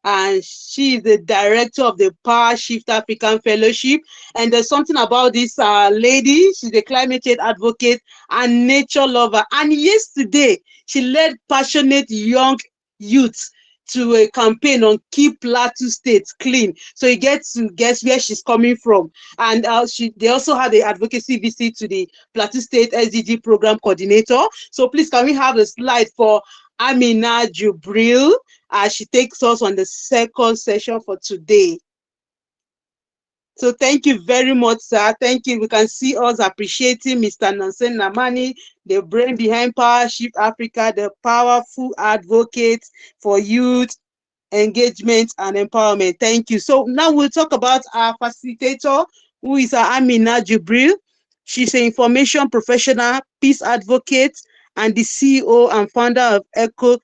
and she is the director of the Power Shift African Fellowship. And there's something about this lady. She's a climate change advocate and nature lover. And yesterday, she led passionate young youths to a campaign on Keep Plateau State Clean. So you get to guess where she's coming from. And they also had the advocacy visit to the Plateau State SDG program coordinator. So please, can we have a slide for Amina Jibril as she takes us on the second session for today? So thank you very much, sir. Thank you. We can see us appreciating Mr. Nansen Namani, the brain behind Power Shift Africa, the powerful advocate for youth engagement and empowerment. Thank you. So now we'll talk about our facilitator, who is Amina Jibril. She's an information professional, peace advocate, and the CEO and founder of Echo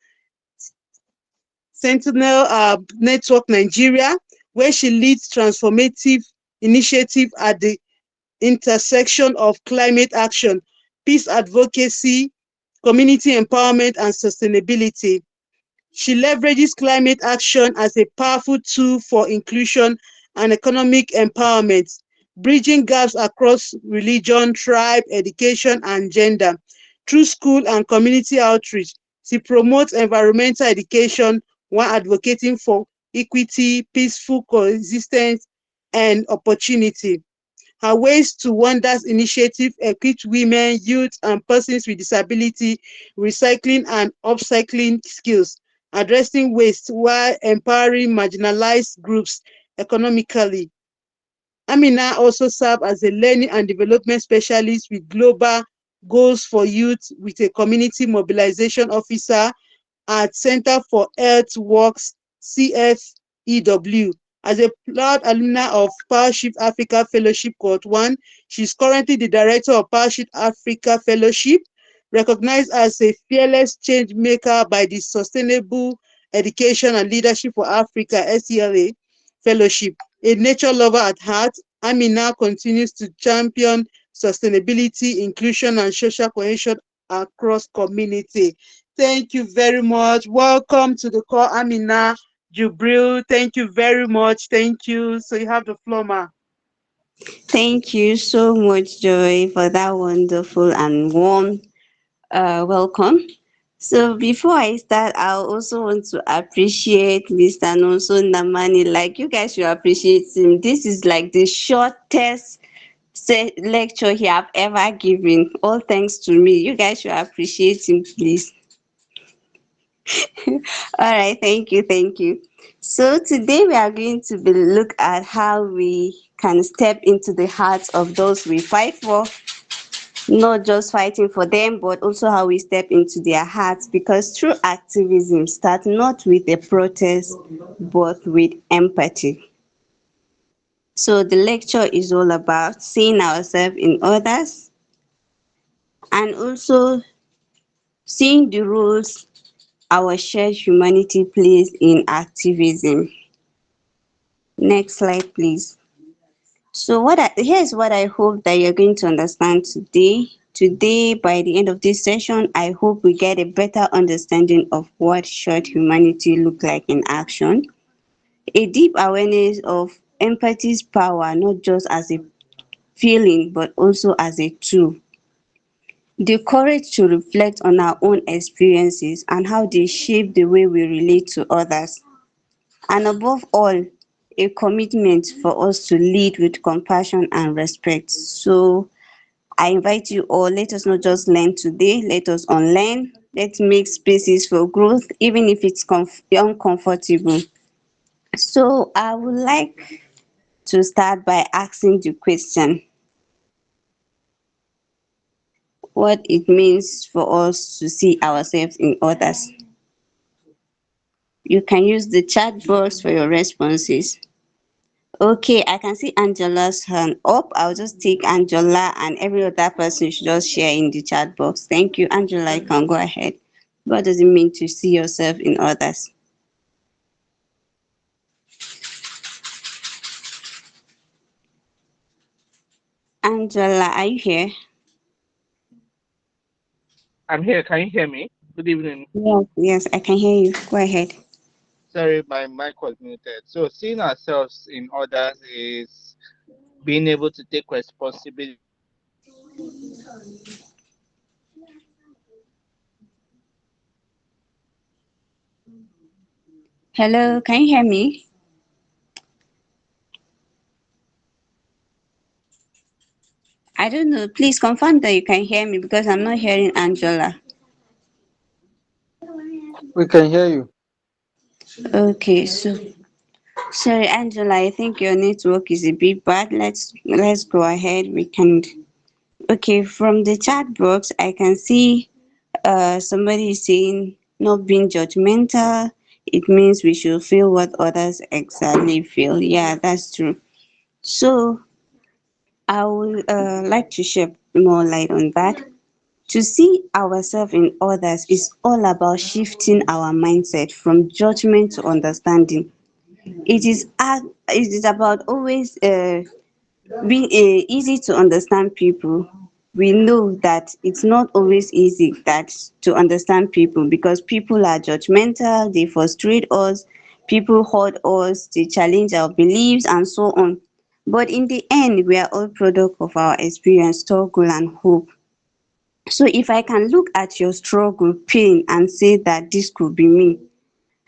Sentinel Network Nigeria, where she leads transformative initiative at the intersection of climate action, peace advocacy, community empowerment, and sustainability. She leverages climate action as a powerful tool for inclusion and economic empowerment, bridging gaps across religion, tribe, education, and gender. Through school and community outreach, she promotes environmental education while advocating for equity, peaceful coexistence, and opportunity. Her Ways to Wonders initiative equips women, youth, and persons with disability recycling and upcycling skills, addressing waste while empowering marginalized groups economically. Amina also serves as a learning and development specialist with global goals for youth with a community mobilization officer at Center for Earth Works CFEW. As a proud alumna of PowerShift Africa Fellowship Cohort 1, she is currently the director of PowerShift Africa Fellowship, recognized as a fearless change maker by the Sustainable Education and Leadership for Africa SELA Fellowship. A nature lover at heart, Amina continues to champion sustainability, inclusion, and social cohesion across community. Thank you very much. Welcome to the call, Amina Jibril. Thank you very much. Thank you. So you have the floor, ma. Thank you so much, Joy, for that wonderful and warm welcome. So before I start, I also want to appreciate Mr. Nonso Namani. Like, you guys should appreciate him. This is like the shortest lecture he have ever given. All thanks to me. You guys should appreciate him, please. All right, thank you, thank you. So today we are going to look at how we can step into the hearts of those we fight for, not just fighting for them, but also how we step into their hearts, because true activism starts not with a protest, but with empathy. So the lecture is all about seeing ourselves in others and also seeing the roles our shared humanity plays in activism. Next slide, please. So here's what I hope that you're going to understand today. Today, by the end of this session, I hope we get a better understanding of what shared humanity look like in action. A deep awareness of empathy's power, not just as a feeling, but also as a tool. The courage to reflect on our own experiences and how they shape the way we relate to others. And above all, a commitment for us to lead with compassion and respect. So I invite you all, let us not just learn today, let us unlearn. Let's make spaces for growth, even if it's uncomfortable. So I would like to start by asking the question, what it means for us to see ourselves in others. You can use the chat box for your responses. Okay, I can see Angela's hand up. I'll just take Angela, and every other person should just share in the chat box. Thank you, Angela. You can go ahead. What does it mean to see yourself in others? Angela, are you here? I'm here. Can you hear me? Good evening. Yes, yes, I can hear you. Go ahead. Sorry, my mic was muted. So seeing ourselves in others is being able to take responsibility for our actions and Hello, can you hear me? I don't know. Please confirm that you can hear me because I'm not hearing Angela. We can hear you. Okay, so sorry, Angela. I think your network is a bit bad. Let's go ahead. We can. Okay, from the chat box, I can see somebody is saying not being judgmental. It means we should feel what others exactly feel. Yeah, that's true. So I would like to shed more light on that. To see ourselves in others is all about shifting our mindset from judgment to understanding. It is about always being easy to understand people. We know that it's not always easy that to understand people because people are judgmental, they frustrate us, people hurt us, they challenge our beliefs and so on. But in the end, we are all product of our experience, struggle and hope. So if I can look at your struggle, pain and say that this could be me,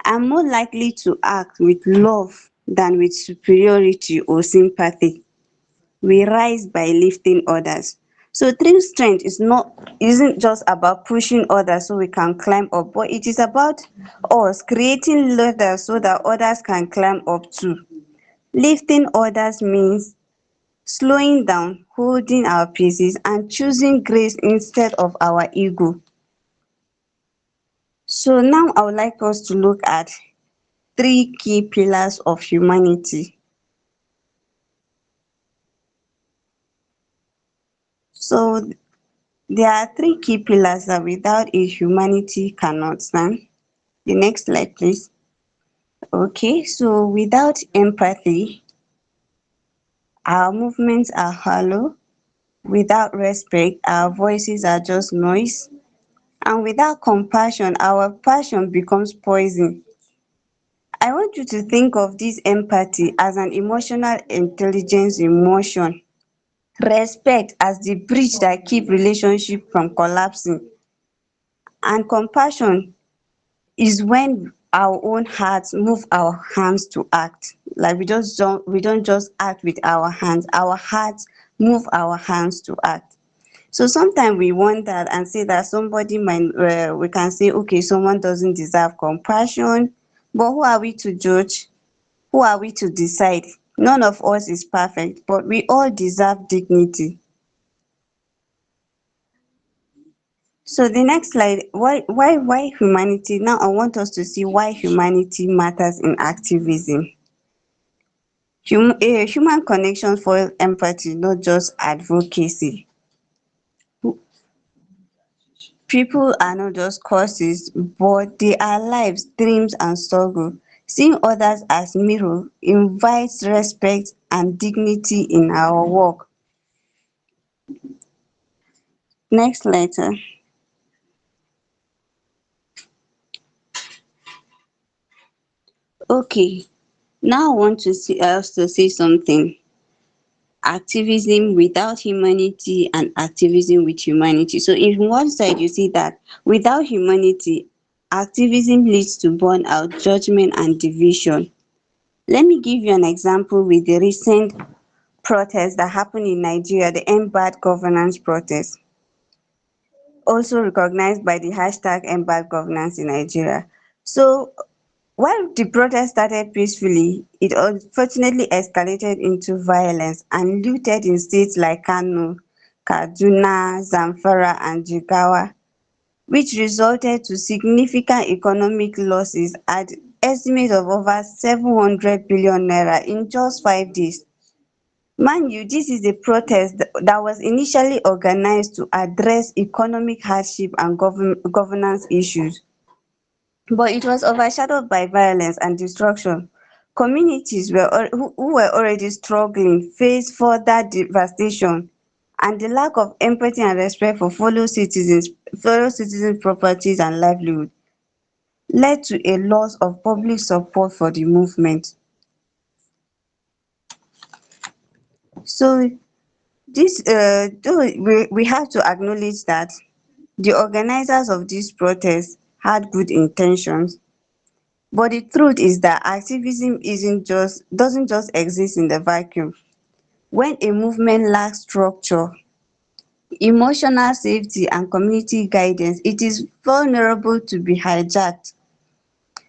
I'm more likely to act with love than with superiority or sympathy. We rise by lifting others. So true strength isn't just about pushing others so we can climb up, but it is about us creating ladders so that others can climb up too. Lifting others means slowing down, holding our pieces and choosing grace instead of our ego. So now I would like us to look at three key pillars of humanity. So there are three key pillars that without it humanity cannot stand. The next slide, please. Okay, so without empathy, our movements are hollow. Without respect, our voices are just noise. And without compassion, our passion becomes poison. I want you to think of this empathy as an emotional intelligence in motion. Respect as the bridge that keep relationship from collapsing. And compassion is when our own hearts move our hands to act. Like we don't just act with our hands. Our hearts move our hands to act. So sometimes we wonder and say that somebody might we can say okay, someone doesn't deserve compassion, but who are we to judge? Who are we to decide? None of us is perfect, but we all deserve dignity. So the next slide, why humanity? Now I want us to see why humanity matters in activism. Human connection for empathy, not just advocacy. People are not just causes, but they are lives, dreams and struggle. Seeing others as mirror invites respect and dignity in our work. Next letter. Okay, now I want to see us to say something. Activism without humanity and activism with humanity. So in one side you see that without humanity, activism leads to burnout, judgment and division. Let me give you an example with the recent protest that happened in Nigeria, the End Bad Governance protest, also recognized by the hashtag End Bad Governance in Nigeria. So while the protest started peacefully, it unfortunately escalated into violence and looted in states like Kano, Kaduna, Zamfara and Jigawa, which resulted to significant economic losses at estimate of over 700 billion naira in just 5 days. Mind you, this is a protest that was initially organized to address economic hardship and governance issues, but it was overshadowed by violence and destruction. Communities who were already struggling faced further devastation, and the lack of empathy and respect for fellow citizens properties and livelihood led to a loss of public support for the movement. So this though we have to acknowledge that the organizers of this protest had good intentions, but the truth is that activism isn't just doesn't just exist in the vacuum. When a movement lacks structure, emotional safety and community guidance, it is vulnerable to be hijacked.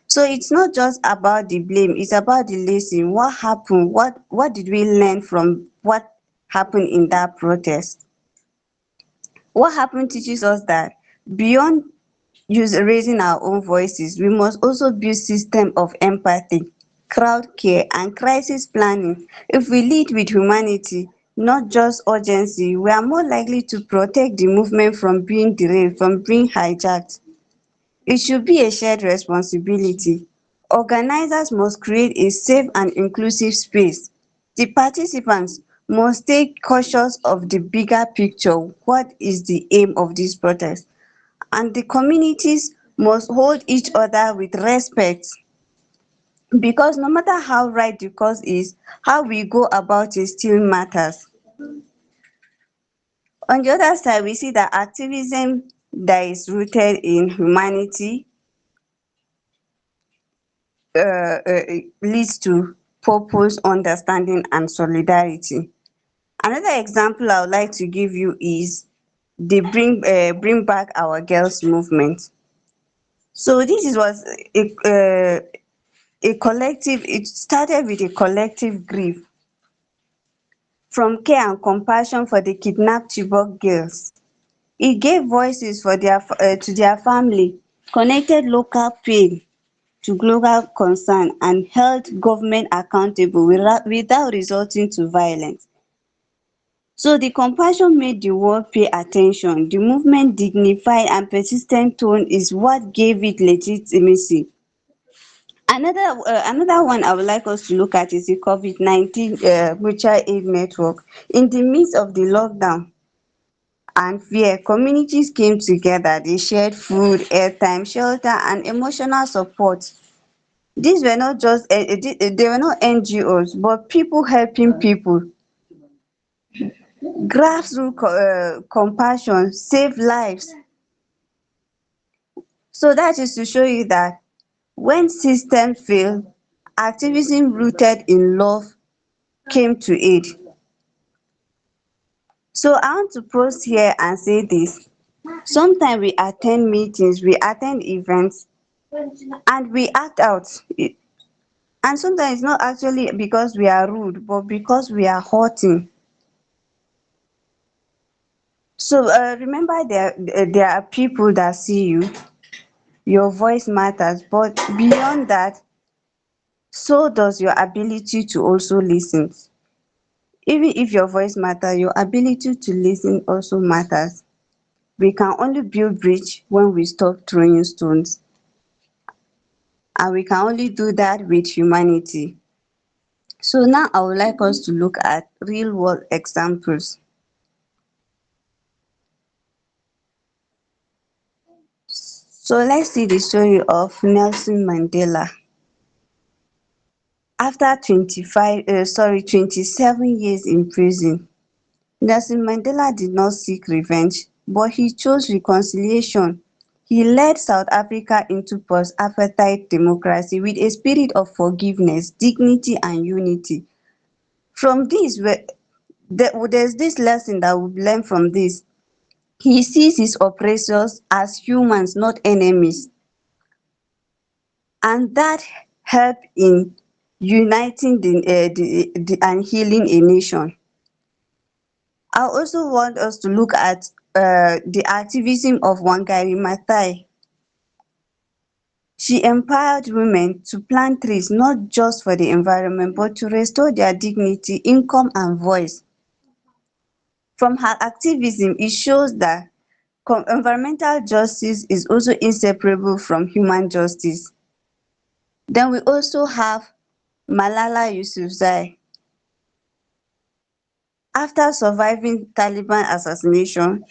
So it's not just about the blame, it's about the lesson. What happened? What did we learn from what happened in that protest? What happened teaches us that beyond raising our own voices, we must also build system of empathy, crowd care and crisis planning. If we lead with humanity, not just urgency, we are more likely to protect the movement from being derailed, from being hijacked. It should be a shared responsibility. Organizers must create a safe and inclusive space. The participants must stay cautious of the bigger picture. What is the aim of this protest? And the communities must hold each other with respect, because no matter how right the cause is, how we go about it still matters. On the other side, we see that activism that is rooted in humanity leads to purpose, understanding and solidarity. Another example I would like to give you is the bring back our girls movement. So this is was a collective, it started with a collective grief from care and compassion for the kidnapped Chibok girls. It gave voices for to their family, connected local pain to global concern and held government accountable without resorting to violence. So the compassion made the world pay attention. The movement dignified and persistent tone is what gave it legitimacy. Another one I would like us to look at is the COVID-19 mutual aid network. In the midst of the lockdown and fear, communities came together. They shared food, airtime, shelter and emotional support. These were not just they were not NGOs, but people helping people. Grassroots compassion save lives. So that is to show you that when systems fail, activism rooted in love came to aid. So I want to pause here and say this. Sometimes we attend meetings, we attend events and we act out. And sometimes it's not actually because we are rude, but because we are hurting. So remember there are people that see you, your voice matters, but beyond that, so does your ability to also listen. Even if your voice matters, your ability to listen also matters. We can only build bridge when we stop throwing stones, and we can only do that with humanity. So now I would like us to look at real world examples. So let's see the story of Nelson Mandela. After 27 years in prison, Nelson Mandela did not seek revenge, but he chose reconciliation. He led South Africa into post-apartheid democracy with a spirit of forgiveness, dignity and unity. From this, there's this lesson that we learn from this. He sees his oppressors as humans, not enemies, and that helped in uniting and healing a nation. I also want us to look at the activism of Wangari Maathai. She empowered women to plant trees not just for the environment but to restore their dignity, income and voice. From her activism, it shows that environmental justice is also inseparable from human justice. Then we also have Malala Yousafzai. After surviving Taliban assassination,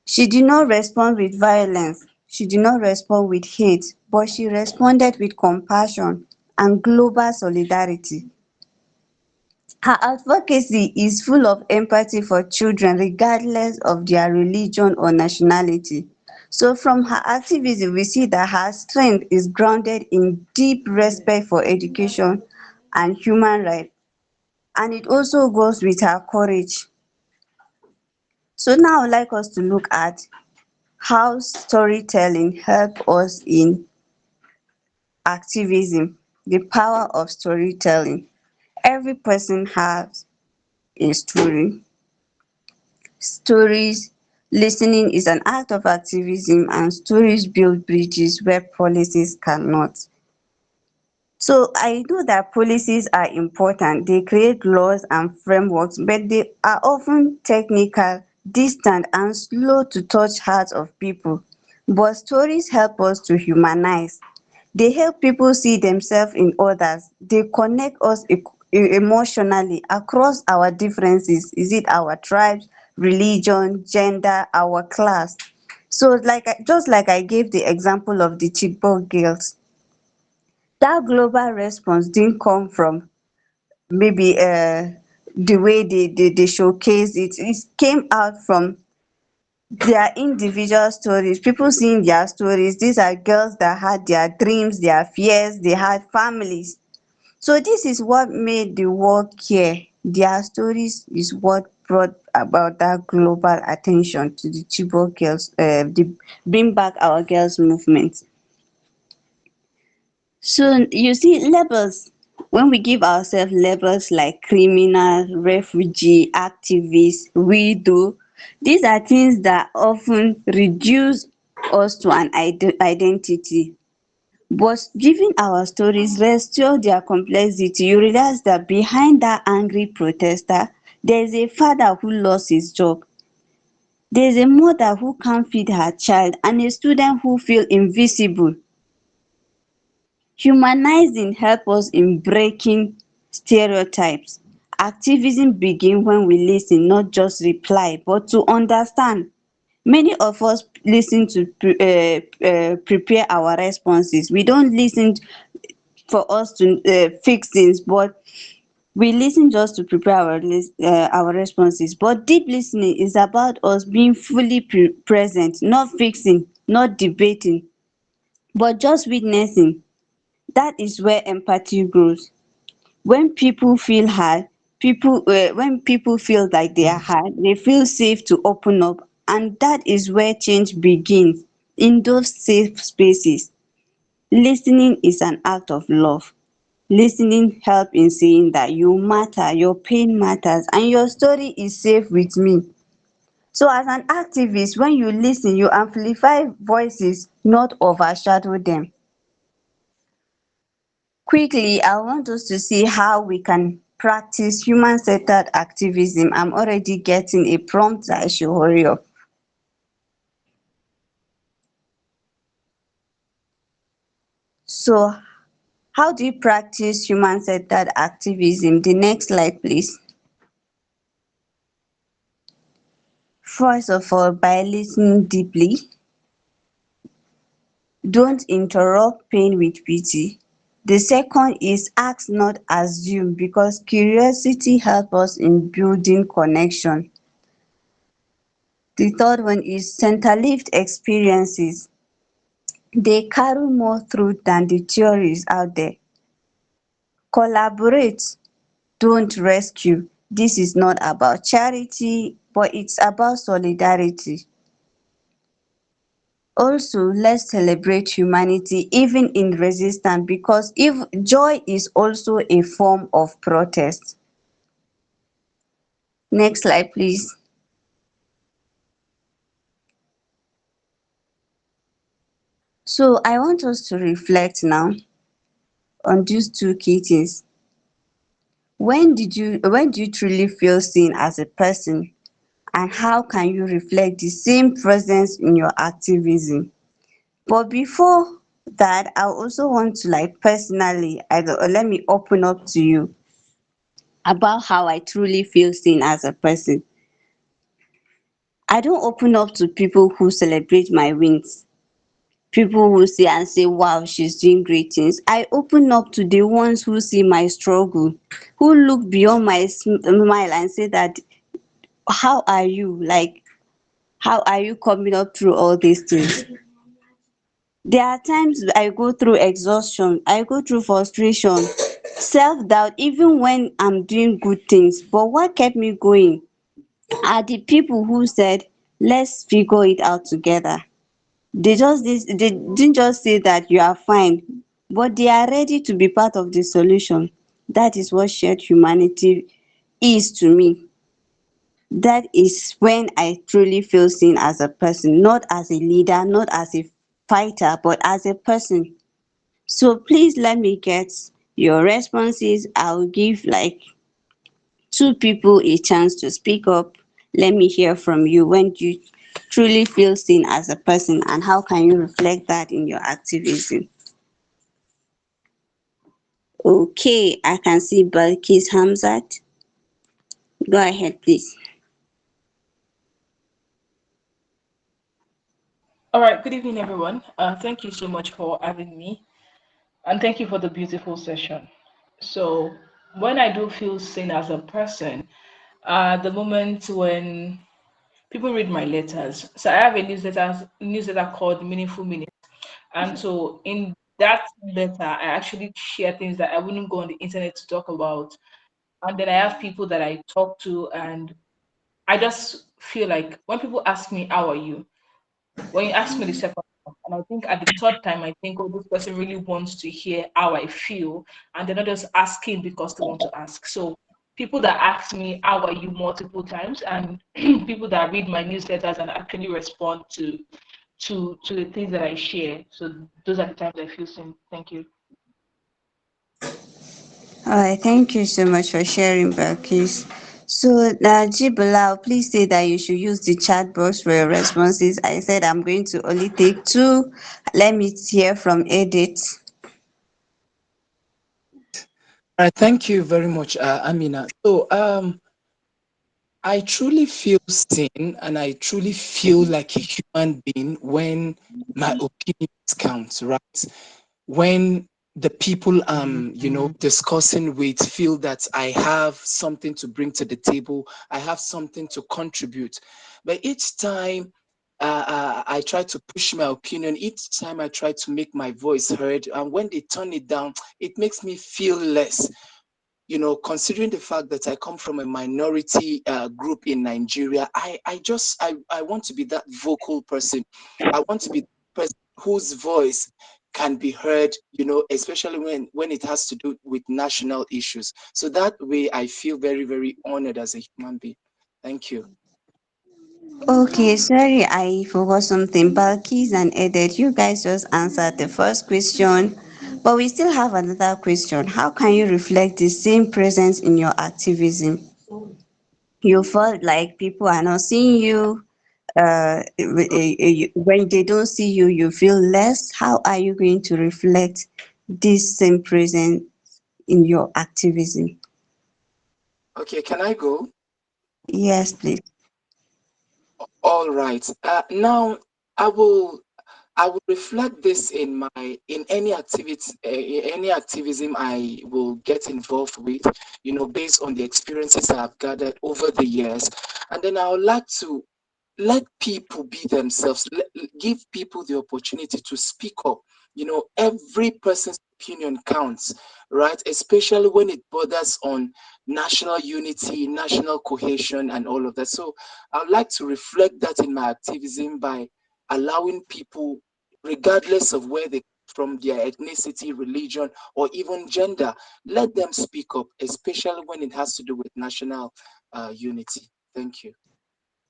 she did not respond with violence. She did not respond with hate, but she responded with compassion and global solidarity. Her advocacy is full of empathy for children regardless of their religion or nationality. So from her activism, we see that her strength is grounded in deep respect for education and human rights. And it also goes with her courage. So now I would like us to look at how storytelling help us in activism, the power of storytelling. Every person has a story. Stories Listening is an act of activism, and stories build bridges where policies cannot. So I know that policies are important. They create laws and frameworks, but they are often technical, distant, and slow to touch hearts of people. But stories help us to humanize. They help people see themselves in others. They connect us emotionally across our differences. Is it our tribes, religion, gender, our class? So just like I gave the example of the Chibok girls, that global response didn't come from maybe the way they showcase it. It came out from their individual stories, people seeing their stories. These are girls that had their dreams, their fears, they had families. So this is what made the world care. Their stories is what brought about that global attention to the Chibok girls, the Bring Back Our Girls movement. So you see, labels, when we give ourselves labels like criminal, refugee, activist, widow, these are things that often reduce us to an identity. But giving our stories restore their complexity. You realize that behind that angry protester, there is a father who lost his job. There is a mother who can't feed her child, and a student who feel invisible. Humanizing help us in breaking stereotypes. Activism begin when we listen, not just reply, but to understand. Many of us listen to prepare our responses. We don't listen for us to fix things, but we listen just to prepare our responses. But deep listening is about us being fully present, not fixing, not debating, but just witnessing. That is where empathy grows. When people feel heard, when people feel like they are heard, they feel safe to open up, and that is where change begins, in those safe spaces. Listening is an act of love. Listening help in saying that you matter, your pain matters, and your story is safe with me. So as an activist, when you listen, you amplify voices, not overshadow them. Quickly, I want us to see how we can practice human-centered activism. I'm already getting a prompt that I should hurry up. So how do you practice human-centered activism? The next slide, please. First of all, by listening deeply. Don't interrupt pain with pity. The second is ask, not assume, because curiosity helps us in building connection. The third one is center-lived experiences. They carry more truth than the theories out there. Collaborate, don't rescue. This is not about charity, but it's about solidarity. Also, let's celebrate humanity even in resistance, because if joy is also a form of protest. Next slide, please. So I want us to reflect now on these two key things. When do you truly feel seen as a person, and how can you reflect the same presence in your activism? But before that, I also want to, like, personally, let me open up to you about how I truly feel seen as a person. I don't open up to people who celebrate my wins. People will see and say, wow, she's doing great things. I open up to the ones who see my struggle, who look beyond my smile and say that, how are you? Like, how are you coming up through all these things? There are times I go through exhaustion, I go through frustration, self-doubt, even when I'm doing good things. But what kept me going are the people who said, let's figure it out together. They didn't just say that you are fine, but they are ready to be part of the solution. That is what shared humanity is to me. That is when I truly feel seen as a person, not as a leader, not as a fighter, but as a person. So please let me get your responses. I'll give like two people a chance to speak up. Let me hear from you. When do you truly feel seen as a person, and how can you reflect that in your activism? Okay, I can see Balkis Hamzat. Go ahead, please. All right, good evening, everyone. Thank you so much for having me, and thank you for the beautiful session. So, when I do feel seen as a person, the moment when people read my letters. So, I have a newsletter called Meaningful Minutes, and so in that letter, I actually share things that I wouldn't go on the internet to talk about, and then I have people that I talk to, and I just feel like when people ask me, "How are you?" when you ask me the second time, and I think at the third time, I think, oh, this person really wants to hear how I feel, and they're not just asking because they want to ask. So people that ask me how are you multiple times, and people that read my newsletters and actually respond to the things that I share. So those are the times I feel seen. Thank you. All right, thank you so much for sharing, Balkis. So, Jibril, please say that you should use the chat box for your responses. I said I'm going to only take two. Let me hear from Edith. All right, thank you very much, Amina. So, I truly feel seen and I truly feel like a human being when my opinions count, right? When the people discussing with feel that I have something to bring to the table, I have something to contribute. But each time I try to push my opinion, each time I try to make my voice heard, and when they turn it down, it makes me feel less. Considering the fact that I come from a minority group in Nigeria, I want to be that vocal person. I want to be the person whose voice can be heard, especially when it has to do with national issues. So that way I feel very, very honored as a human being. Thank you. Okay, sorry, I forgot something. Balkis and Edith, you guys just answered the first question, but we still have another question. How can you reflect the same presence in your activism? You felt like people are not seeing you. When they don't see you, you feel less. How are you going to reflect this same presence in your activism? Okay, can I go? Yes, please. All right. Now I will I will reflect this in any activity, any activism I will get involved with, based on the experiences I've gathered over the years, and then I would like to let people be themselves. Give people the opportunity to speak up. Every person's opinion counts, right? Especially when it borders on national unity, national cohesion, and all of that. So I would like to reflect that in my activism by allowing people, regardless of where they from, their ethnicity, religion, or even gender, let them speak up, especially when it has to do with national unity. Thank you.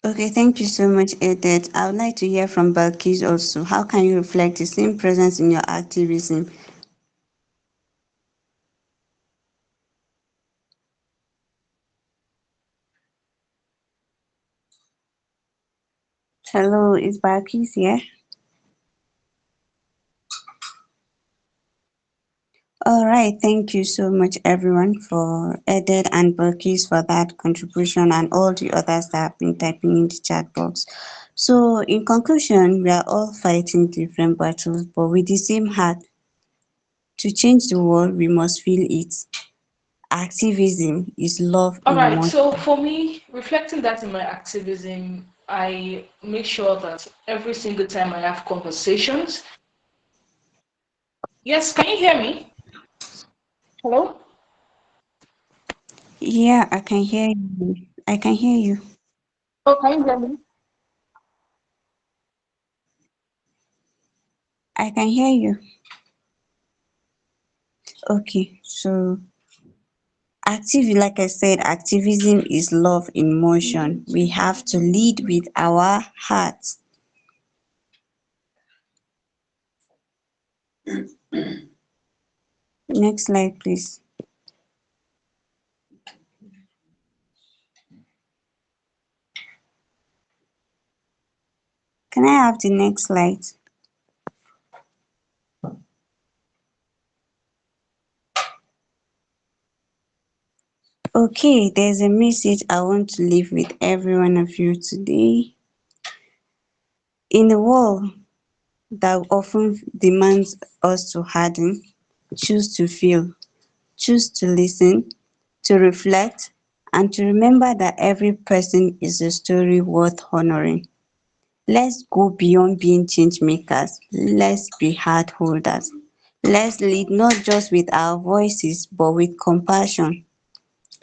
Okay, thank you so much, Edith. I would like to hear from Balkis also. How can you reflect the same presence in your activism? Hello, is Balkis here? All right, thank you so much, everyone, for Edith and Balkis for that contribution, and all the others that have been typing in the chat box. So, in conclusion, we are all fighting different battles, but with the same heart. To change the world, we must feel it. Activism is love All in right, motion. so for me, reflecting that in my activism, I make sure that every single time I have conversations. Yes, can you hear me? Hello? Yeah, I can hear you. I can hear you. Oh, can you hear me? I can hear you. Okay, so like I said, activism is love in motion. We have to lead with our hearts. Next slide, please. Can I have the next slide? Okay, there's a message I want to leave with every one of you today. In a world that often demands us to harden, choose to feel, choose to listen, to reflect, and to remember that every person is a story worth honoring. Let's go beyond being change makers. Let's be heart holders. Let's lead not just with our voices, but with compassion.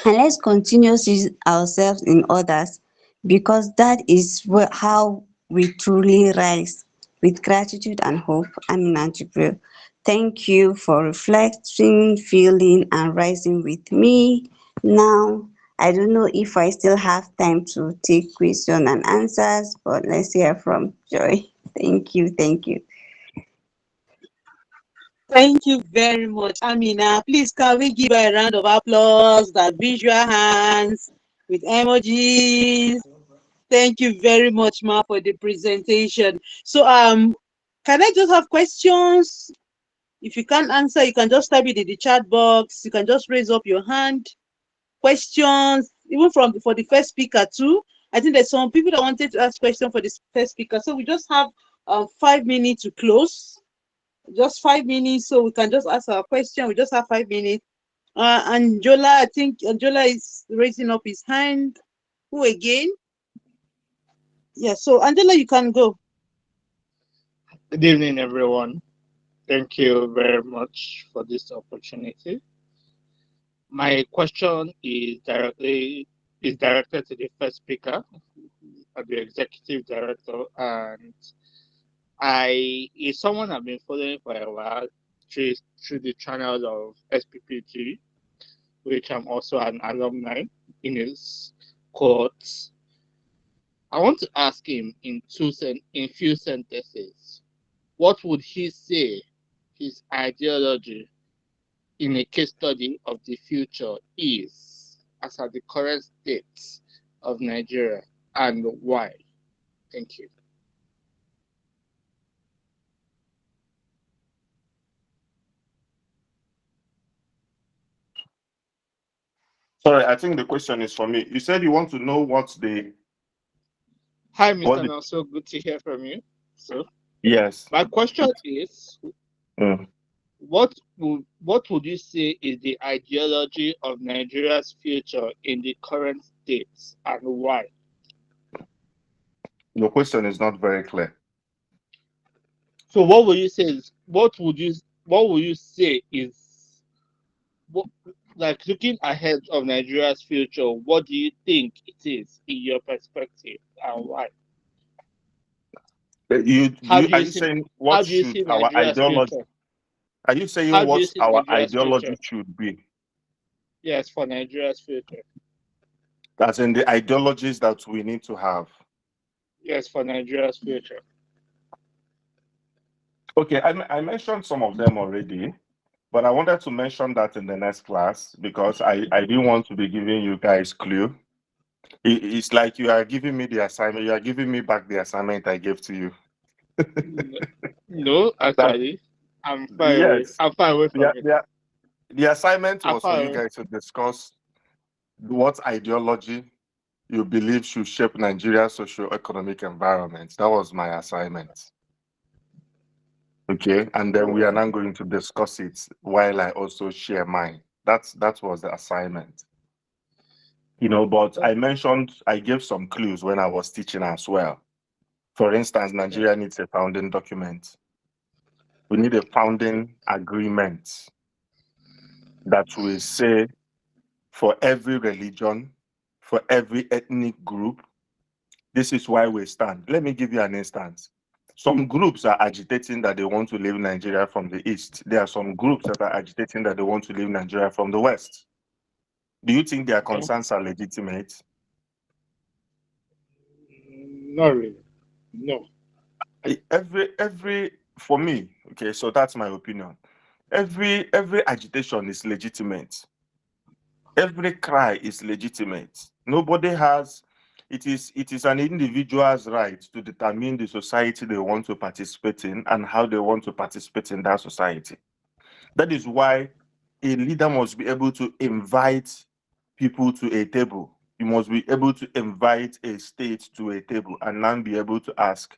And let's continue see ourselves in others, because that is how we truly rise. With gratitude and hope, Amina Jibril. Thank you for reflecting, feeling, and rising with me. Now, I don't know if I still have time to take question and answers, but let's hear from Joy. Thank you. Thank you. Thank you very much, Amina. Please, can we give her a round of applause, that visual hands with emojis? Thank you very much, Ma, for the presentation. So, can I just have questions? If you can't answer, you can just type it in the chat box. You can just raise up your hand. Questions, even for the first speaker too. I think there's some people that wanted to ask questions for this first speaker. So we just have 5 minutes to close. Just 5 minutes, so we can just ask our question. We just have 5 minutes. Anjola, I think Anjola is raising up his hand. Who again? Yeah, so Angela, you can go. Good evening, everyone. Thank you very much for this opportunity. My question is directed to the first speaker, the executive director, and I is someone I've been following for a while through the channel of SPPG, which I'm also an alumni in his cohorts. I want to ask him in few sentences, what would he say his ideology in a case study of the future is as at the current state of Nigeria, and why? Thank you. Sorry, I think the question is for me. You said you want to know what the Hi, what Mr. the Nelson. Good to hear from you. So, yes. my question is, Mm. what would you say is the ideology of Nigeria's future in the current state, and why? Your question is not very clear. So, what would you say is what, like looking ahead of Nigeria's future? What do you think it is in your perspective, and why? You How you do are you you see? saying How what do you should see our Nigeria's ideology? future? Are you saying How do you what see our Nigeria's ideology future? should be? Yes, for Nigeria's future. As in the ideologies that we need to have. Yes, for Nigeria's future. Okay, I mentioned some of them already, but I wanted to mention that in the next class because I didn't want to be giving you guys clue. It's like you are giving me the assignment, you are giving me back the assignment I gave to you. No, no, That actually, I'm far away. yes, I'm far away the, from it. the, the assignment I'm was for far you away. guys to discuss what ideology you believe should shape Nigeria's socio-economic environment. That was my assignment. Okay, and then we are now going to discuss it while I also share mine. That was the assignment. But I gave some clues when I was teaching as well. For instance, Nigeria needs a founding document. We need a founding agreement that will say for every religion, for every ethnic group, this is why we stand. Let me give you an instance. Some groups are agitating that they want to leave Nigeria from the east. There are some groups that are agitating that they want to leave Nigeria from the west. Do you think their concerns are legitimate? Not really. No. Every for me, okay, so that's my opinion. Every agitation is legitimate. Every cry is legitimate. Nobody has it is an individual's right to determine the society they want to participate in and how they want to participate in that society. That is why a leader must be able to invite people to a table. You must be able to invite a state to a table and now be able to ask,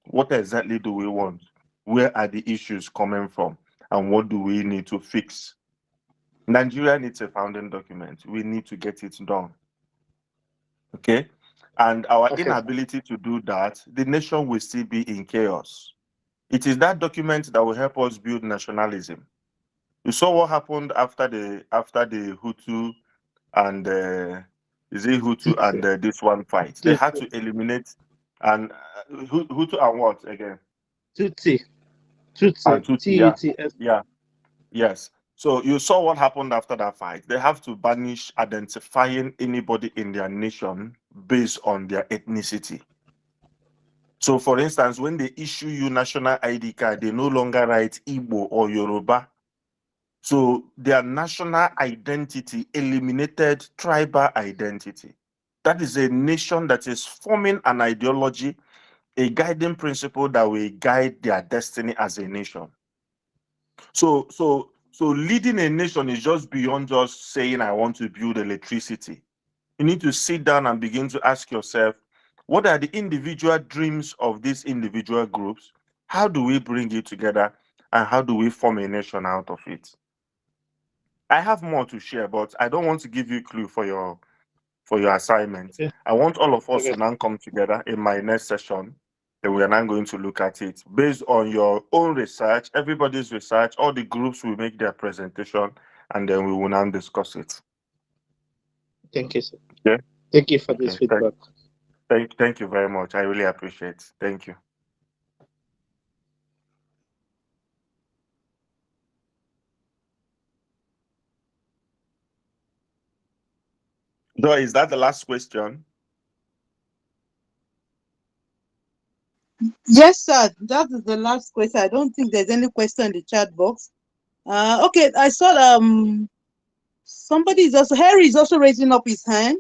what exactly do we want? Where are the issues coming from? And what do we need to fix? Nigeria needs a founding document. We need to get it done. Okay? And our inability to do that, the nation will still be in chaos. It is that document that will help us build nationalism. You saw what happened after the Hutu and is it Hutu and this one fight? They had to eliminate and Hutu and what again? Tutsi. And Tutsi, yeah. T-U-T-S. Yeah. Yes. So you saw what happened after that fight. They have to banish identifying anybody in their nation based on their ethnicity. So, for instance, when they issue you national ID card, they no longer write Igbo or Yoruba. So their national identity eliminated tribal identity. That is a nation that is forming an ideology, a guiding principle that will guide their destiny as a nation. So leading a nation is just beyond just saying, I want to build electricity. You need to sit down and begin to ask yourself, what are the individual dreams of these individual groups? How do we bring it together? And how do we form a nation out of it? I have more to share, but I don't want to give you a clue for your assignment. Yeah. I want all of us to now come together in my next session. Then we are now going to look at it based on your own research, everybody's research. All the groups will make their presentation, and then we will now discuss it. Thank you, sir. Yeah. Thank you for this feedback. Thank you very much. I really appreciate it. Thank you. Joy, is that the last question? Yes, sir. That is the last question. I don't think there's any question in the chat box. Okay, I saw Harry is also raising up his hand.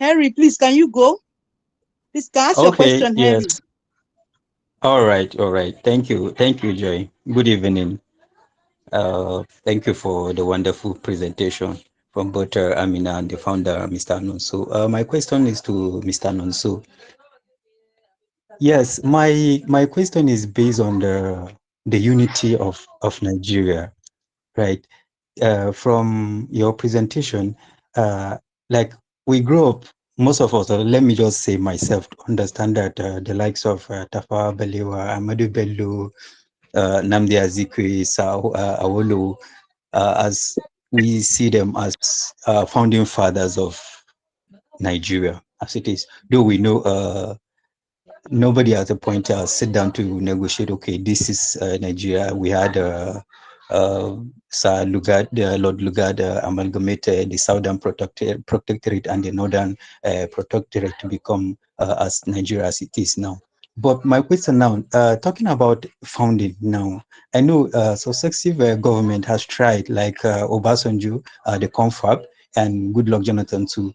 Harry, please, can you go? Please, can ask your question, Harry. Yes. All right. Thank you, Joy. Good evening. Thank you for the wonderful presentation from both Amina and the founder, Mr. Anonso. My question is to Mr. Anonso. Yes, my question is based on the unity of Nigeria, right? From your presentation, like we grew up, most of us, or let me just say myself, to understand that the likes of Tafawa Balewa, Ahmadu Bello, Nnamdi Azikiwe, Awolowo, as we see them as founding fathers of Nigeria, as it is. Though we know nobody at a point sit down to negotiate. Okay, this is Nigeria. We had Sir Lugard, Lord Lugard amalgamated the Southern Protectorate and the Northern Protectorate to become as Nigeria as it is now. But my question now, talking about founding now, I know successive government has tried, like Obasanjo, the confab, and Goodluck Jonathan to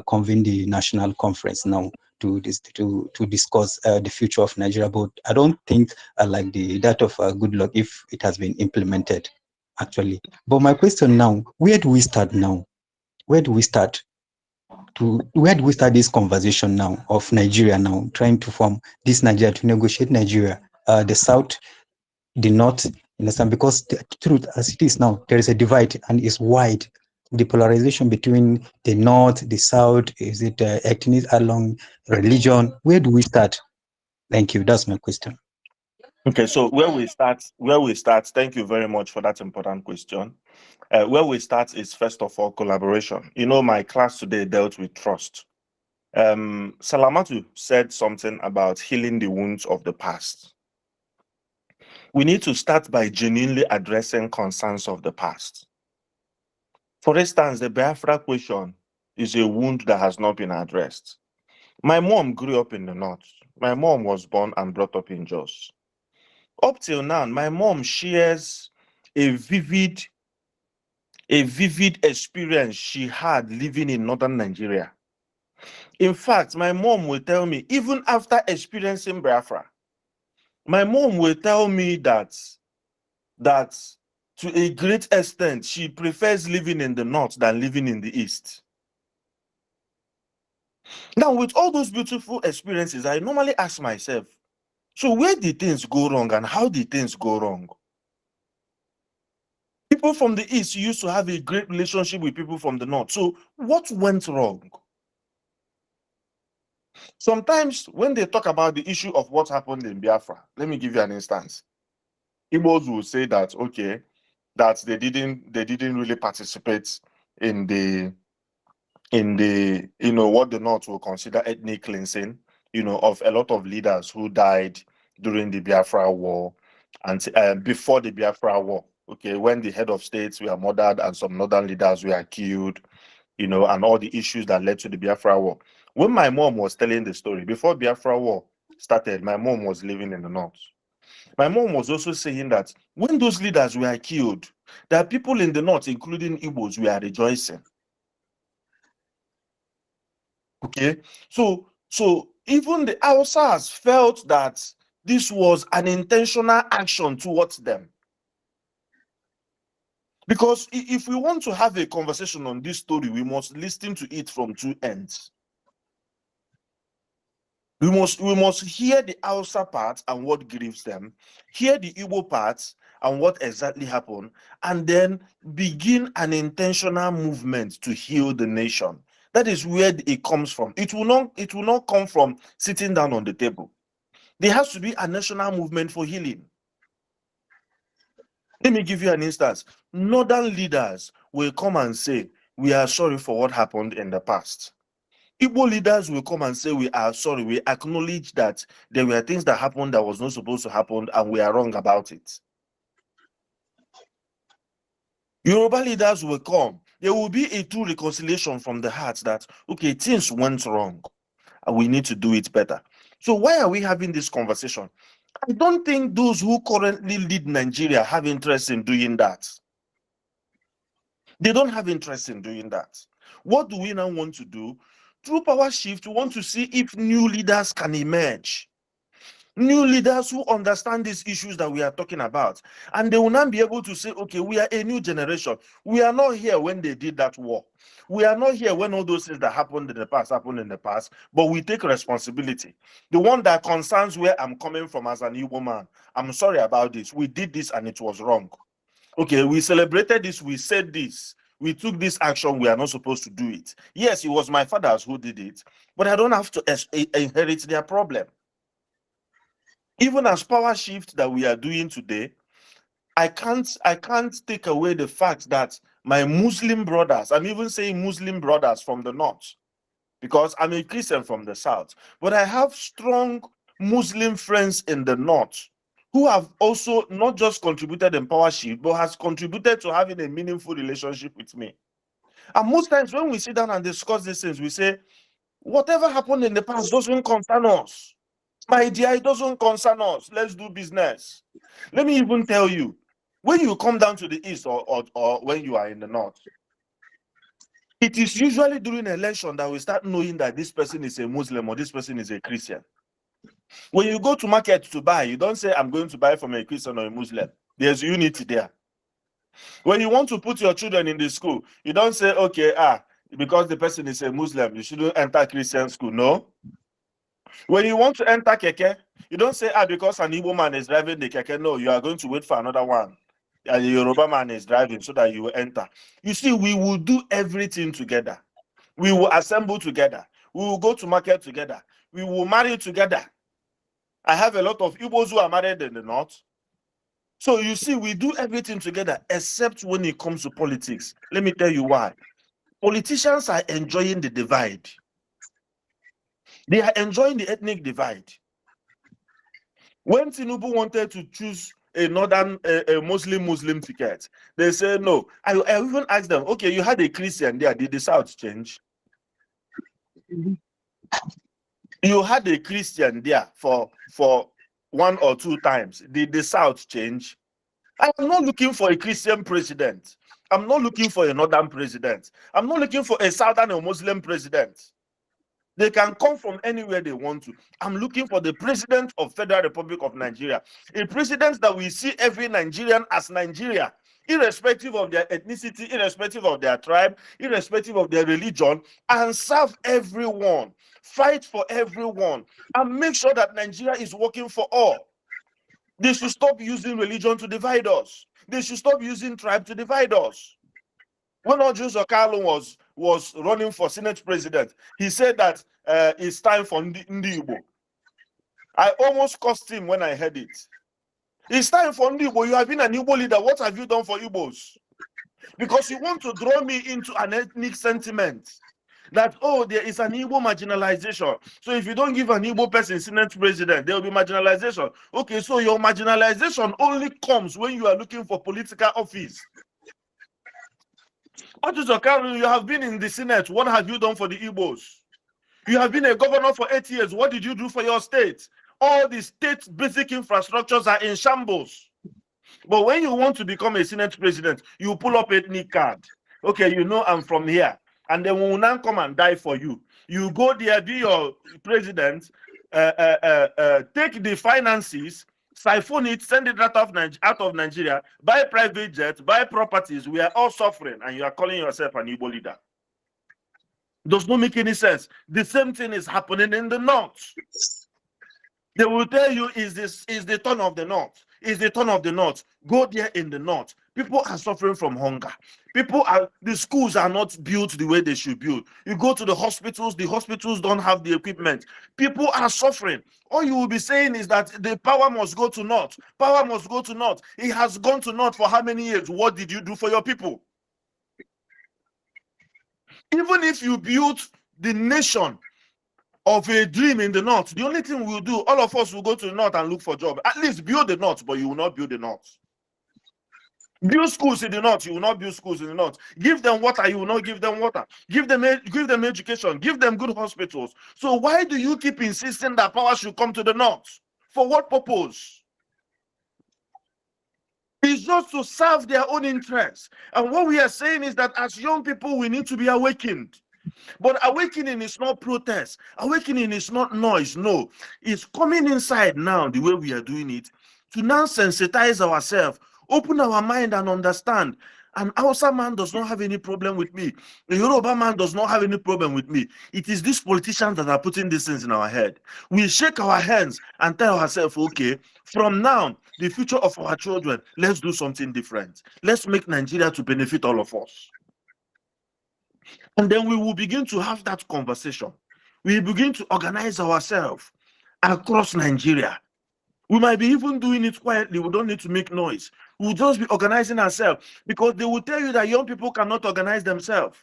convene the national conference now to discuss the future of Nigeria. But I don't think like that of Goodluck, if it has been implemented actually. But my question now, where do we start now? Where do we start? where do we start this conversation now of Nigeria now, trying to form this Nigeria, to negotiate Nigeria, the South, the North, understand? Because the truth as it is now, there is a divide and it's wide. The polarization between the North, the South, is it ethnic along religion? Where do we start? Thank you. That's my question. Okay, so where we start, thank you very much for that important question. Where we start is, first of all, collaboration. You know, my class today dealt with trust. Salamatu said something about healing the wounds of the past. We need to start by genuinely addressing concerns of the past. For instance, the Biafra question is a wound that has not been addressed. My mom grew up in the North. My mom was born and brought up in Jos. Up till now, my mom shares a vivid experience she had living in northern Nigeria. In fact, my mom will tell me, even after experiencing Biafra, my mom will tell me that to a great extent, she prefers living in the north than living in the east. Now, with all those beautiful experiences, I normally ask myself, so where did things go wrong and how did things go wrong? People from the east used to have a great relationship with people from the north. So what went wrong? Sometimes when they talk about the issue of what happened in Biafra, let me give you an instance. Igbos will say that, okay, that they didn't really participate in the what the North will consider ethnic cleansing, of a lot of leaders who died during the Biafra War and before the Biafra War. Okay, when the head of states were murdered and some northern leaders were killed, and all the issues that led to the Biafra War. When my mom was telling the story, before Biafra War started, my mom was living in the North. My mom was also saying that when those leaders were killed, there are people in the North, including Igbos, were rejoicing. Okay, so even the Hausas felt that this was an intentional action towards them. Because if we want to have a conversation on this story, we must listen to it from two ends. We must hear the Hausa part and what grieves them, hear the Igbo part and what exactly happened, and then begin an intentional movement to heal the nation. That is where it comes from. It will not come from sitting down on the table. There has to be a national movement for healing. Let me give you an instance. Northern leaders will come and say, we are sorry for what happened in the past. Igbo leaders will come and say, we are sorry, we acknowledge that there were things that happened that was not supposed to happen and we are wrong about it. Yoruba leaders will come. There will be a true reconciliation from the heart that, okay, things went wrong and we need to do it better. So why are we having this conversation? I don't think those who currently lead Nigeria have interest in doing that. They don't have interest in doing that. What do we now want to do? Through power shift, we want to see if new leaders can emerge. New leaders who understand these issues that we are talking about. And they will now be able to say, okay, we are a new generation. We are not here when they did that war. We are not here when all those things that happened in the past, but we take responsibility. The one that concerns where I'm coming from as an Igbo man, I'm sorry about this. We did this and it was wrong. Okay, we celebrated this, we said this, we took this action, we are not supposed to do it. Yes, it was my fathers who did it, but I don't have to inherit their problem. Even as power shift that we are doing today, I can't take away the fact that my Muslim brothers, I'm even saying Muslim brothers from the North, because I'm a Christian from the South, but I have strong Muslim friends in the North who have also not just contributed in power shift, but has contributed to having a meaningful relationship with me. And most times when we sit down and discuss these things, we say, whatever happened in the past doesn't concern us. My dear, it doesn't concern us. Let's do business. Let me even tell you, when you come down to the east or when you are in the north, it is usually during election that we start knowing that this person is a Muslim or this person is a Christian. When you go to market to buy, you don't say, I'm going to buy from a Christian or a Muslim. There's unity there. When you want to put your children in the school, you don't say, okay, because the person is a Muslim, you shouldn't enter Christian school. No. When you want to enter keke, you don't say, because an Igbo man is driving the keke. No, you are going to wait for another one. And the Yoruba man is driving so that you will enter. You see, we will do everything together. We will assemble together. We will go to market together. We will marry together. I have a lot of Igbos who are married in the north. So you see, we do everything together except when it comes to politics. Let me tell you why. Politicians are enjoying the divide. They are enjoying the ethnic divide. When Tinubu wanted to choose a northern a Muslim ticket, they say no. I even asked them, okay, you had a Christian there, did the South change? You had a Christian there for 1 or 2 times. Did the South change? I am not looking for a Christian president. I'm not looking for a northern president. I'm not looking for a southern or Muslim president. They can come from anywhere they want to. I'm looking for the president of Federal Republic of Nigeria, a president that we see every Nigerian as Nigeria, irrespective of their ethnicity, irrespective of their tribe, irrespective of their religion, and serve everyone, fight for everyone, and make sure that Nigeria is working for all. They should stop using religion to divide us. They should stop using tribe to divide us. When Ojus Okalo was running for Senate president, he said that it's time for Ndi Igbo. I almost cursed him when I heard it. It's time for Ndi Igbo. You have been an Igbo leader. What have you done for Igbos? Because you want to draw me into an ethnic sentiment that, oh, there is an Igbo marginalization. So if you don't give an Igbo person Senate president, there will be marginalization. Okay, so your marginalization only comes when you are looking for political office. You have been in the Senate. What have you done for the Igbos? You have been a governor for 8 years. What did you do for your state? All the state basic infrastructures are in shambles. But when you want to become a Senate president, you pull up ethnic card. Okay, you know I'm from here. And then we will now come and die for you. You go there, be your president, take the finances, siphon it, send it out of Nigeria, buy private jets, buy properties. We are all suffering, and you are calling yourself an Igbo leader. Does not make any sense. The same thing is happening in the north. They will tell you, is the turn of the north. Is the turn of the north. Go there in the north. People are suffering from hunger. The schools are not built the way they should build. You go to the hospitals don't have the equipment. People are suffering. All you will be saying is that the power must go to north. Power must go to north. It has gone to north for how many years? What did you do for your people? Even if you built the nation of a dream in the north, the only thing we'll do, all of us will go to the north and look for job. At least build the north, but you will not build the north. Build schools in the north, you will not build schools in the north. Give them water, you will not give them water. Give them education, give them good hospitals. So why do you keep insisting that power should come to the north? For what purpose? It's just to serve their own interests. And what we are saying is that as young people, we need to be awakened. But awakening is not protest. Awakening is not noise. No, it's coming inside now, the way we are doing it, to now sensitize ourselves, open our mind and understand. An Hausa man does not have any problem with me. A Yoruba man does not have any problem with me. It is these politicians that are putting these things in our head. We shake our hands and tell ourselves, okay, from now, the future of our children, let's do something different. Let's make Nigeria to benefit all of us. And then we will begin to have that conversation. We begin to organize ourselves across Nigeria. We might be even doing it quietly. We don't need to make noise. We'll just be organizing ourselves, because they will tell you that young people cannot organize themselves.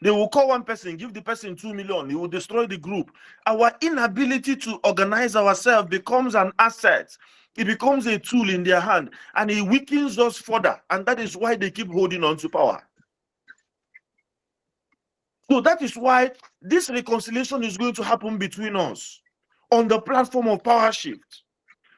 They will call one person, give the person 2 million. He will destroy the group. Our inability to organize ourselves becomes an asset. It becomes a tool in their hand, and it weakens us further. And that is why they keep holding on to power. So that is why this reconciliation is going to happen between us on the platform of power shift.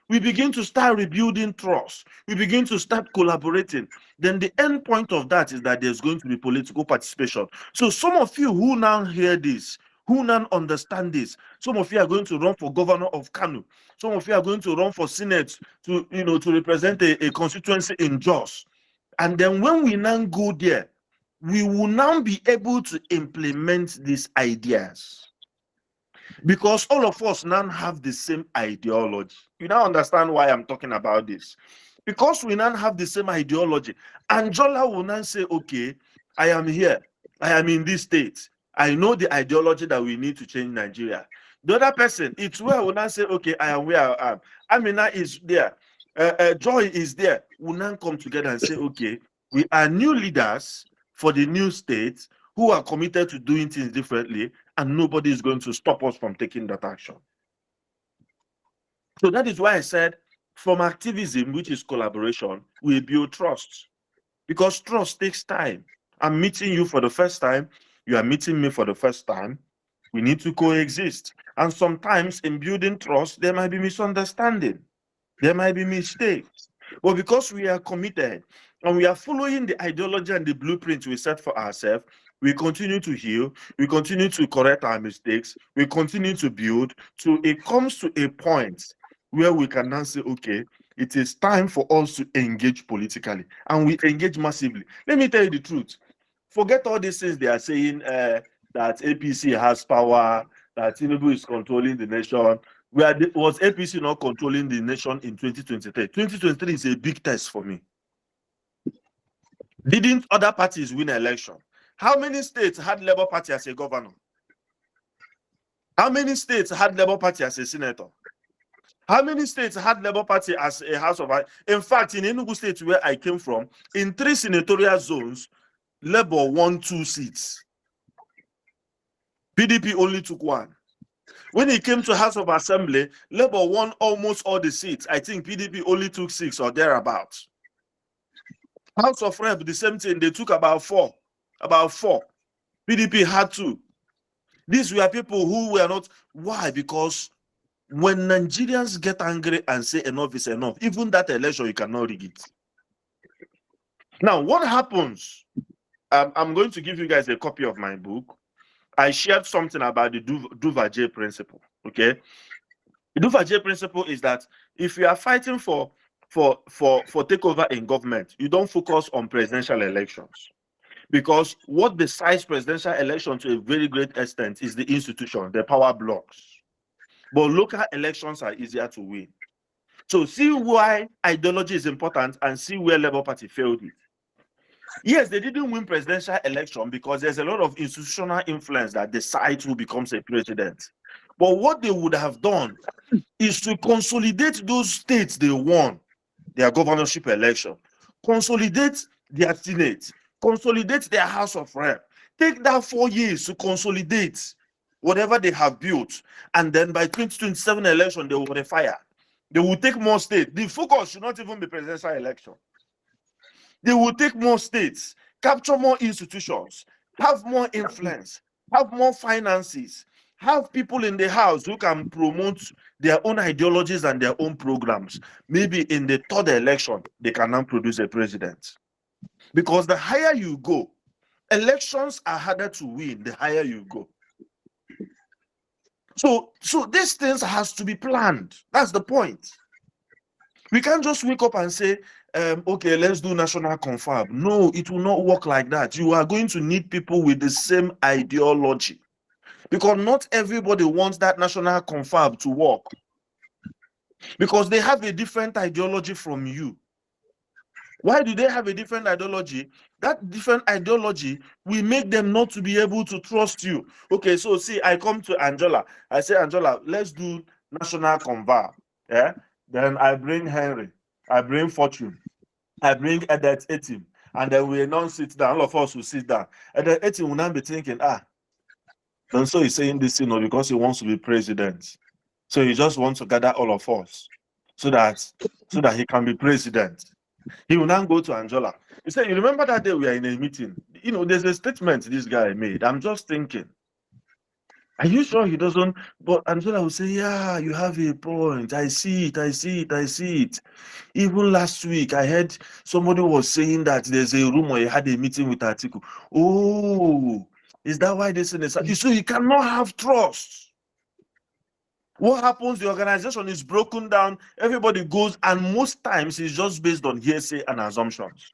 We begin to start rebuilding trust. We begin to start collaborating. Then the end point of that is that there's going to be political participation. So some of you who now hear this, who now understand this, some of you are going to run for governor of Kano. Some of you are going to run for Senate to represent a constituency in Jos. And then when we now go there, we will now be able to implement these ideas because all of us now have the same ideology. You now understand why I'm talking about this. Because we now have the same ideology, Anjola will now say, okay, I am here. I am in this state. I know the ideology that we need to change Nigeria. The other person, it's where will now say, okay, I am where I am. Amina is there. Joy is there. We'll now come together and say, okay, we are new leaders for the new state who are committed to doing things differently, and nobody is going to stop us from taking that action. So that is why I said, from activism, which is collaboration, we build trust. Because trust takes time. I'm meeting you for the first time. You are meeting me for the first time. We need to coexist. And sometimes in building trust, there might be misunderstanding. There might be mistakes. But because we are committed and we are following the ideology and the blueprint we set for ourselves, we continue to heal, we continue to correct our mistakes, we continue to build till it comes to a point where we can now say, okay, it is time for us to engage politically. And we engage massively. Let me tell you the truth. Forget all these things they are saying that APC has power, that Tinubu is controlling the nation. Was APC not controlling the nation in 2023? 2023 is a big test for me. Didn't other parties win election? How many states had Labour Party as a governor? How many states had Labour Party as a senator? How many states had Labour Party as a House of... In fact, in Enugu State, where I came from, in 3 senatorial zones, Labour won 2 seats. PDP only took 1. When it came to House of Assembly, Labour won almost all the seats. I think PDP only took 6 or thereabouts. House of Rep, the same thing. They took about 4. About 4. PDP had 2. These were people who were not... Why? Because when Nigerians get angry and say enough is enough, even that election, you cannot rig it. Now, what happens? I'm going to give you guys a copy of my book. I shared something about the Duvalier principle. Okay, the Duvalier principle is that if you are fighting for takeover in government, you don't focus on presidential elections, because what decides presidential election to a very great extent is the institution, the power blocks. But local elections are easier to win. So see why ideology is important and see where Labour Party failed it. Yes, they didn't win presidential election because there's a lot of institutional influence that decides who becomes a president. But what they would have done is to consolidate those states they won their governorship election, consolidate their Senate, consolidate their House of Rep. Take that 4 years to consolidate whatever they have built, and then by 2027 election, they will refire. They will take more states. The focus should not even be presidential election. They will take more states, capture more institutions, have more influence, have more finances, have people in the house who can promote their own ideologies and their own programs. Maybe in the 3rd election, they can now produce a president. Because the higher you go, elections are harder to win the higher you go. So these things has to be planned. That's the point. We can't just wake up and say, okay, let's do national confab. No, it will not work like that. You are going to need people with the same ideology, because not everybody wants that national confab to work, because they have a different ideology from you. Why do they have a different ideology? That different ideology will make them not to be able to trust you. Okay, so see, I come to Angela. I say, Angela, let's do national confab. Yeah. Then I bring Henry, I bring Fortune, I bring Edet Etim, and then we don't sit down. All of us will sit down. Edet Etim will now be thinking, and so he's saying this, because he wants to be president. So he just wants to gather all of us so that he can be president. He will now go to Angela. He said, you remember that day we are in a meeting? There's a statement this guy made. I'm just thinking, are you sure he doesn't? But Angela will say, yeah, you have a point. I see it. Even last week, I heard somebody was saying that there's a rumor he had a meeting with Atiku. Oh, is that why they say this? So you cannot have trust. What happens? The organization is broken down. Everybody goes, and most times it's just based on hearsay and assumptions.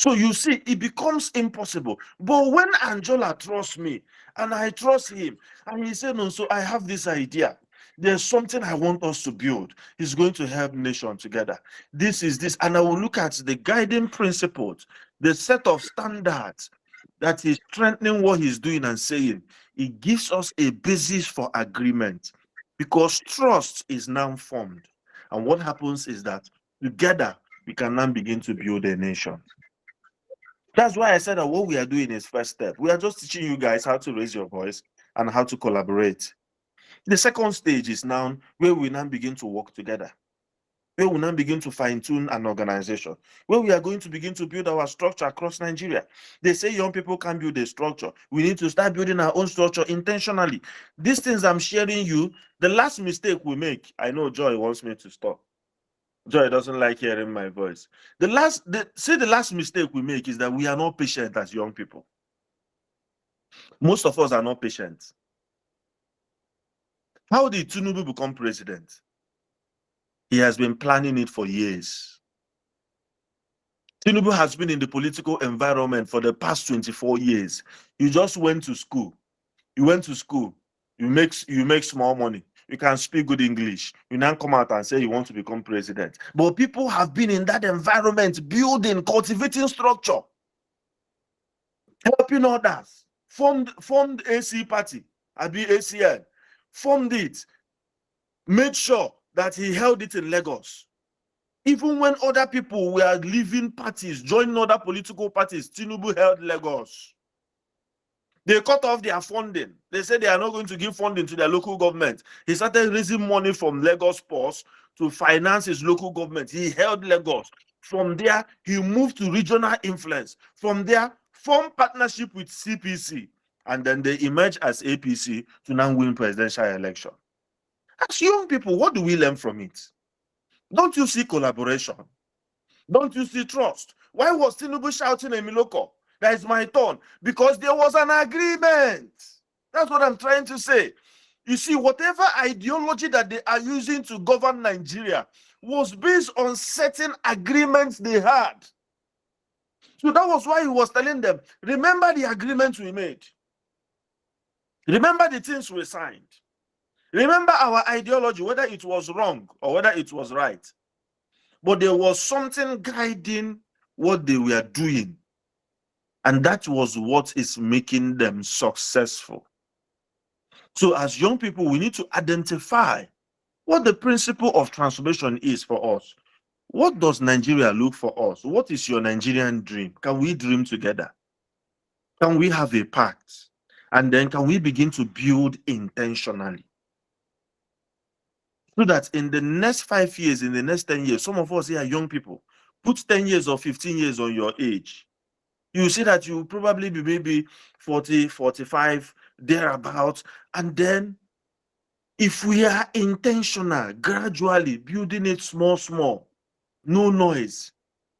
So you see, it becomes impossible. But when Angela trusts me and I trust him, and he said, no, so I have this idea. There's something I want us to build. He's going to help nation together. This is this. And I will look at the guiding principles, the set of standards that is strengthening what he's doing and saying. It gives us a basis for agreement because trust is now formed. And what happens is that together we can now begin to build a nation. That's why I said that what we are doing is first step. We are just teaching you guys how to raise your voice and how to collaborate. The second stage is now where we now begin to work together, where we now begin to fine-tune an organization, where we are going to begin to build our structure across Nigeria. They say young people can't build a structure. We need to start building our own structure intentionally. These things I'm sharing you, the last mistake we make, I know Joy wants me to stop. Joy doesn't like hearing my voice. The last mistake we make is that we are not patient as young people. Most of us are not patient. How did Tinubu become president? He has been planning it for years. Tinubu has been in the political environment for the past 24 years. You just went to school. You went to school. You make small money. You can speak good English. You now come out and say you want to become president. But people have been in that environment, building, cultivating structure, helping others, formed AC party, Abi ACN, formed it, made sure that he held it in Lagos. Even when other people were leaving parties, joining other political parties, Tinubu held Lagos. They cut off their funding. They said they are not going to give funding to their local government. He started raising money from Lagos Ports to finance his local government. He held Lagos. From there, he moved to regional influence. From there, formed partnership with CPC. And then they emerged as APC to now win presidential election. As young people, what do we learn from it? Don't you see collaboration? Don't you see trust? Why was Tinubu shouting in Miloko? That is my turn. Because there was an agreement. That's what I'm trying to say. You see, whatever ideology that they are using to govern Nigeria was based on certain agreements they had. So that was why he was telling them, remember the agreements we made. Remember the things we signed. Remember our ideology, whether it was wrong or whether it was right. But there was something guiding what they were doing. And that was what is making them successful. So as young people, we need to identify what the principle of transformation is for us. What does Nigeria look for us? What is your Nigerian dream? Can we dream together? Can we have a pact? And then can we begin to build intentionally? So that in the next 5 years, in the next 10 years, some of us here are young people. Put 10 years or 15 years on your age. You see that you will probably be maybe 40, 45, thereabouts. And then if we are intentional, gradually building it small, no noise,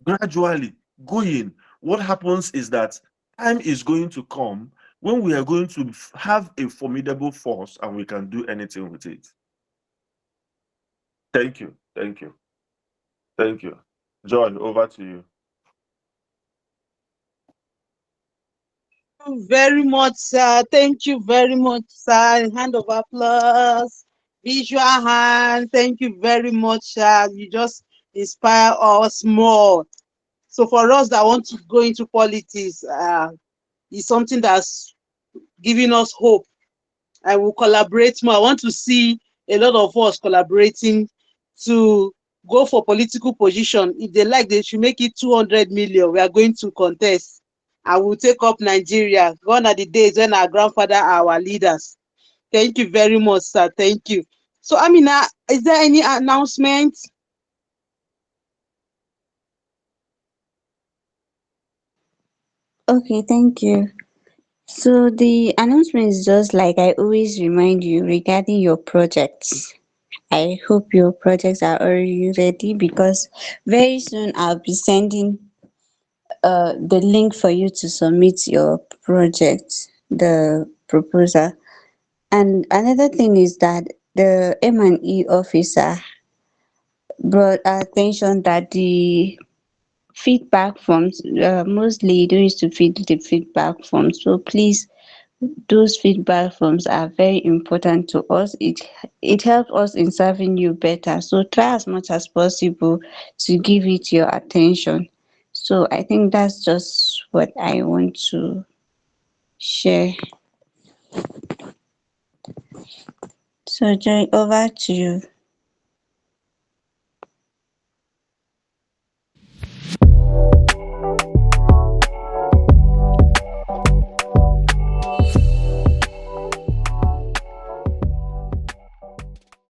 gradually going, what happens is that time is going to come when we are going to have a formidable force and we can do anything with it. Thank you. Thank you. Thank you. John, over to you. Thank you very much, sir. Thank you very much, sir. Hand of applause, visual hand. Thank you very much, sir. You just inspire us more. So for us that want to go into politics, it's something that's giving us hope. I will collaborate more. I want to see a lot of us collaborating to go for political position. If they like, they should make it 200 million. We are going to contest. I will take up Nigeria. Gone are the days when our grandfather are our leaders. Thank you very much, sir. Thank you. So, Amina, is there any announcement? Okay, thank you. So the announcement is just like I always remind you regarding your projects. I hope your projects are already ready because very soon I'll be sending the link for you to submit your project, the proposal. And another thing is that the M&E officer brought our attention that the feedback forms. Mostly you don't used to fill the feedback forms, so please, those feedback forms are very important to us. It helps us in serving you better, so try as much as possible to give it your attention. So I think that's just what I want to share. So Joy, over to you.